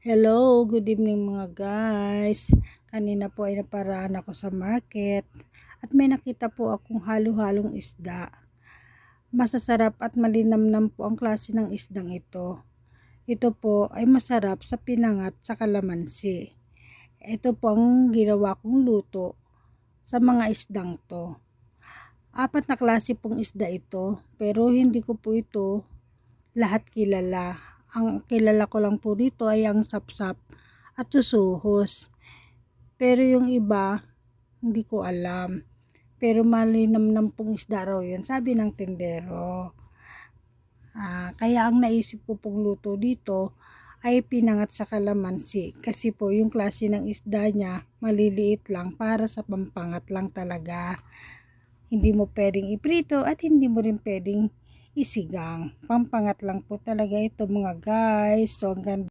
Hello, good evening mga guys. Kanina po ay naparaan ako sa market at may nakita po akong halo-halong isda. Masasarap at malinamnam po ang klase ng isdang ito. Ito po ay masarap sa pinangat sa kalamansi. Ito po ang ginawa kong luto sa mga isdang to. 4 na klase pong isda ito, pero hindi ko po ito lahat kilala. Ang kilala ko lang po dito ay ang sapsap at susuhos. Pero yung iba, hindi ko alam. Pero malinamnam pong isda raw yun, sabi ng tindero. Kaya ang naisip ko pong luto dito ay pinangat sa kalamansi. Kasi po yung klase ng isda niya, maliliit lang para sa pampangat lang talaga. Hindi mo pwedeng iprito at hindi mo rin pwedeng isigang. Pampangat lang po talaga ito mga guys. So, ang ganda.